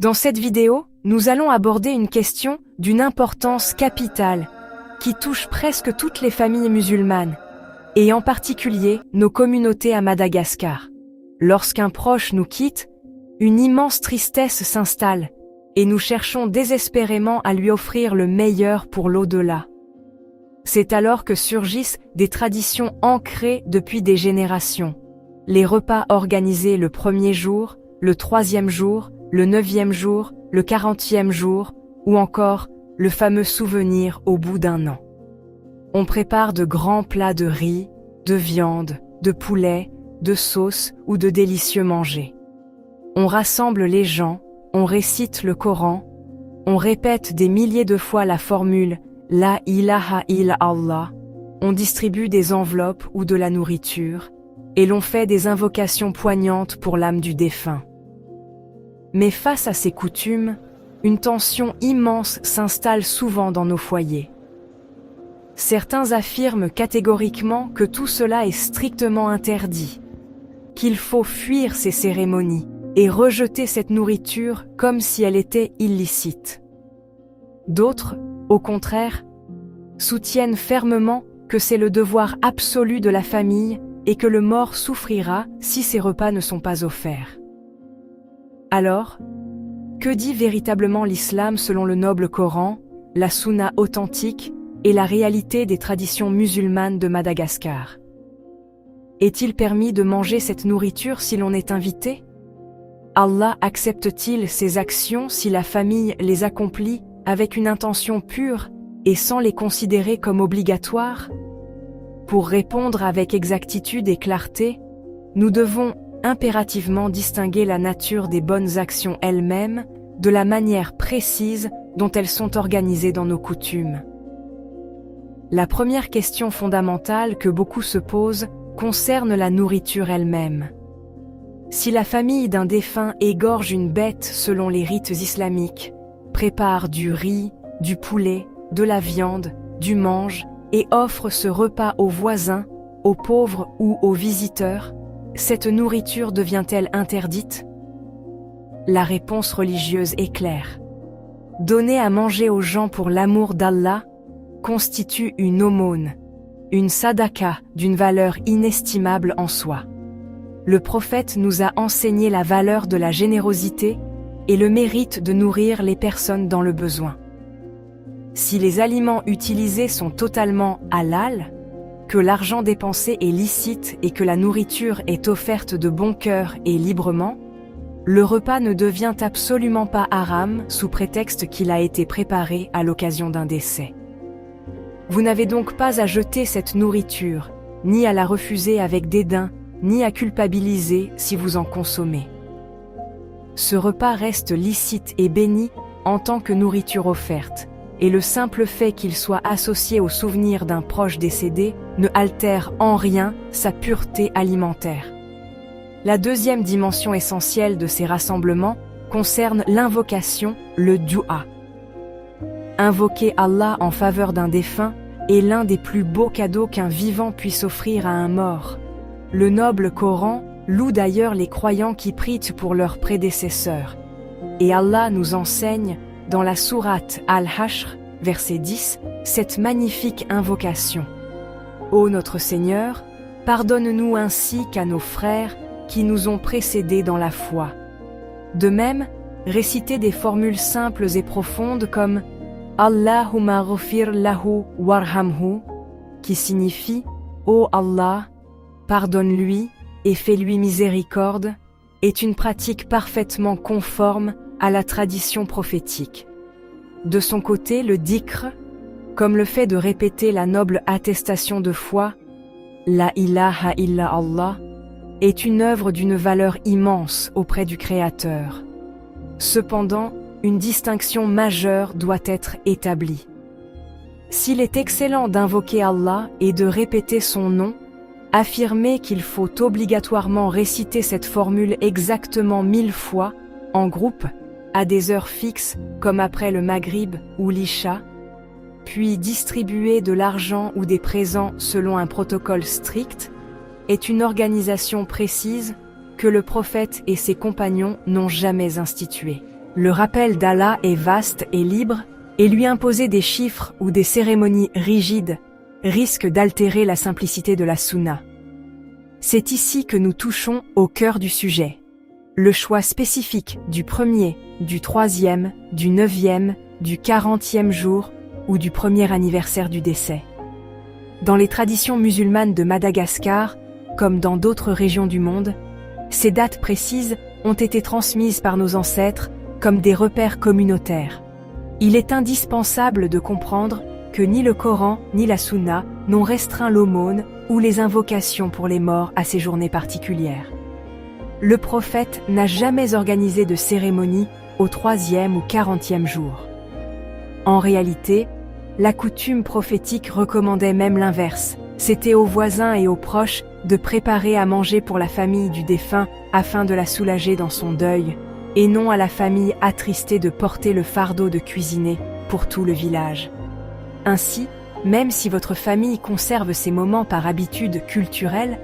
Dans cette vidéo, nous allons aborder une question d'une importance capitale qui touche presque toutes les familles musulmanes, et en particulier nos communautés à Madagascar. Lorsqu'un proche nous quitte, une immense tristesse s'installe, et nous cherchons désespérément à lui offrir le meilleur pour l'au-delà. C'est alors que surgissent des traditions ancrées depuis des générations. Les repas organisés le premier jour, le troisième jour, le 9e jour, le 40e jour, ou encore le fameux souvenir au bout d'un an. On prépare de grands plats de riz, de viande, de poulet, de sauce ou de délicieux mangés. On rassemble les gens, on récite le Coran, on répète des milliers de fois la formule « La ilaha illallah », on distribue des enveloppes ou de la nourriture, et l'on fait des invocations poignantes pour l'âme du défunt. Mais face à ces coutumes, une tension immense s'installe souvent dans nos foyers. Certains affirment catégoriquement que tout cela est strictement interdit, qu'il faut fuir ces cérémonies et rejeter cette nourriture comme si elle était illicite. D'autres, au contraire, soutiennent fermement que c'est le devoir absolu de la famille et que le mort souffrira si ces repas ne sont pas offerts. Alors, que dit véritablement l'islam selon le noble Coran, la Sunna authentique et la réalité des traditions musulmanes de Madagascar? Est-il permis de manger cette nourriture si l'on est invité? Allah accepte-t-il ces actions si la famille les accomplit avec une intention pure et sans les considérer comme obligatoires? Pour répondre avec exactitude et clarté, nous devons impérativement distinguer la nature des bonnes actions elles-mêmes de la manière précise dont elles sont organisées dans nos coutumes. La première question fondamentale que beaucoup se posent concerne la nourriture elle-même. Si la famille d'un défunt égorge une bête selon les rites islamiques, prépare du riz, du poulet, de la viande, du mange et offre ce repas aux voisins, aux pauvres ou aux visiteurs, cette nourriture devient-elle interdite? La réponse religieuse est claire. Donner à manger aux gens pour l'amour d'Allah constitue une aumône, une sadaka d'une valeur inestimable en soi. Le prophète nous a enseigné la valeur de la générosité et le mérite de nourrir les personnes dans le besoin. Si les aliments utilisés sont totalement halal, que l'argent dépensé est licite et que la nourriture est offerte de bon cœur et librement, le repas ne devient absolument pas haram sous prétexte qu'il a été préparé à l'occasion d'un décès. Vous n'avez donc pas à jeter cette nourriture, ni à la refuser avec dédain, ni à culpabiliser si vous en consommez. Ce repas reste licite et béni en tant que nourriture offerte, et le simple fait qu'il soit associé au souvenir d'un proche décédé ne altère en rien sa pureté alimentaire. La deuxième dimension essentielle de ces rassemblements concerne l'invocation, le dua. Invoquer Allah en faveur d'un défunt est l'un des plus beaux cadeaux qu'un vivant puisse offrir à un mort. Le noble Coran loue d'ailleurs les croyants qui prient pour leurs prédécesseurs. Et Allah nous enseigne, dans la sourate Al-Hashr, verset 10, cette magnifique invocation. Ô notre Seigneur, pardonne-nous ainsi qu'à nos frères qui nous ont précédés dans la foi. De même, réciter des formules simples et profondes comme Allahumma ghfir lahu warhamhu, qui signifie Ô Allah, pardonne-lui et fais-lui miséricorde, est une pratique parfaitement conforme à la tradition prophétique. De son côté, le dhikr, comme le fait de répéter la noble attestation de foi, la ilaha illallah, est une œuvre d'une valeur immense auprès du Créateur. Cependant, une distinction majeure doit être établie. S'il est excellent d'invoquer Allah et de répéter son nom, affirmer qu'il faut obligatoirement réciter cette formule exactement 1000 fois, en groupe, à des heures fixes, comme après le Maghrib ou l'Isha, puis distribuer de l'argent ou des présents selon un protocole strict, est une organisation précise que le prophète et ses compagnons n'ont jamais instituée. Le rappel d'Allah est vaste et libre, et lui imposer des chiffres ou des cérémonies rigides risque d'altérer la simplicité de la sunna. C'est ici que nous touchons au cœur du sujet. Le choix spécifique du 1er, du 3e, du 9e, du 40e jour ou du premier anniversaire du décès. Dans les traditions musulmanes de Madagascar, comme dans d'autres régions du monde, ces dates précises ont été transmises par nos ancêtres comme des repères communautaires. Il est indispensable de comprendre que ni le Coran ni la Sunna n'ont restreint l'aumône ou les invocations pour les morts à ces journées particulières. Le prophète n'a jamais organisé de cérémonie au 3e ou 40e jour. En réalité, la coutume prophétique recommandait même l'inverse. C'était aux voisins et aux proches de préparer à manger pour la famille du défunt afin de la soulager dans son deuil, et non à la famille attristée de porter le fardeau de cuisiner pour tout le village. Ainsi, même si votre famille conserve ces moments par habitude culturelle,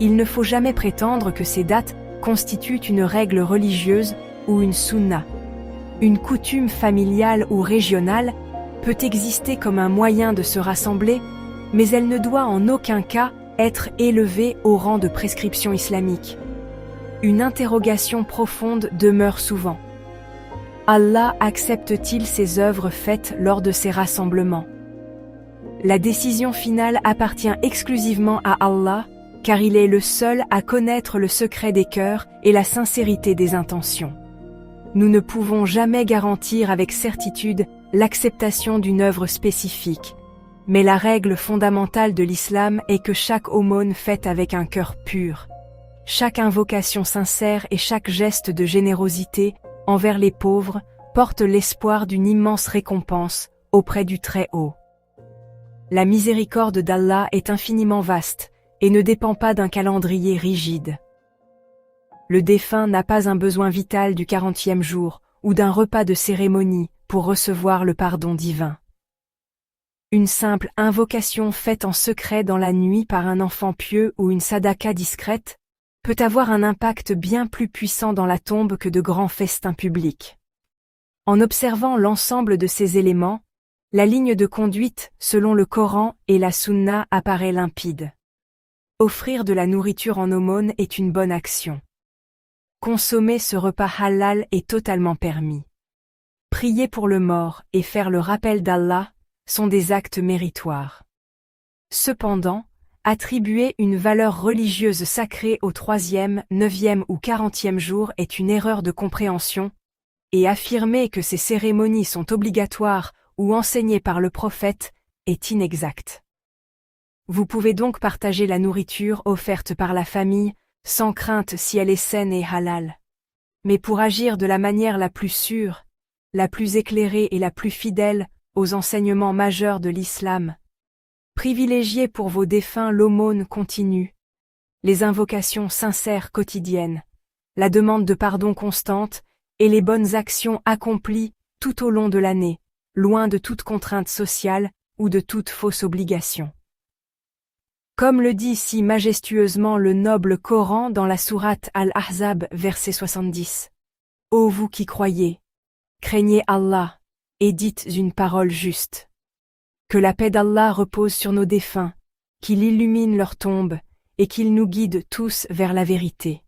il ne faut jamais prétendre que ces dates constituent une règle religieuse ou une sunna. Une coutume familiale ou régionale peut exister comme un moyen de se rassembler, mais elle ne doit en aucun cas être élevée au rang de prescription islamique. Une interrogation profonde demeure souvent. Allah accepte-t-il ces œuvres faites lors de ces rassemblements? La décision finale appartient exclusivement à Allah, car il est le seul à connaître le secret des cœurs et la sincérité des intentions. Nous ne pouvons jamais garantir avec certitude l'acceptation d'une œuvre spécifique, mais la règle fondamentale de l'islam est que chaque aumône faite avec un cœur pur, chaque invocation sincère et chaque geste de générosité envers les pauvres porte l'espoir d'une immense récompense auprès du Très-Haut. La miséricorde d'Allah est infiniment vaste et ne dépend pas d'un calendrier rigide. Le défunt n'a pas un besoin vital du 40e jour ou d'un repas de cérémonie pour recevoir le pardon divin. Une simple invocation faite en secret dans la nuit par un enfant pieux ou une sadaka discrète peut avoir un impact bien plus puissant dans la tombe que de grands festins publics. En observant l'ensemble de ces éléments, la ligne de conduite selon le Coran et la Sunna apparaît limpide. Offrir de la nourriture en aumône est une bonne action. Consommer ce repas halal est totalement permis. Prier pour le mort et faire le rappel d'Allah sont des actes méritoires. Cependant, attribuer une valeur religieuse sacrée au 3e, 9e ou 40e jour est une erreur de compréhension, et affirmer que ces cérémonies sont obligatoires ou enseignées par le prophète est inexact. Vous pouvez donc partager la nourriture offerte par la famille, sans crainte si elle est saine et halal. Mais pour agir de la manière la plus sûre, la plus éclairée et la plus fidèle aux enseignements majeurs de l'islam, privilégiez pour vos défunts l'aumône continue, les invocations sincères quotidiennes, la demande de pardon constante et les bonnes actions accomplies tout au long de l'année, loin de toute contrainte sociale ou de toute fausse obligation. Comme le dit si majestueusement le noble Coran dans la sourate Al-Ahzab, verset 70. Ô vous qui croyez, craignez Allah, et dites une parole juste. Que la paix d'Allah repose sur nos défunts, qu'il illumine leur tombe, et qu'il nous guide tous vers la vérité.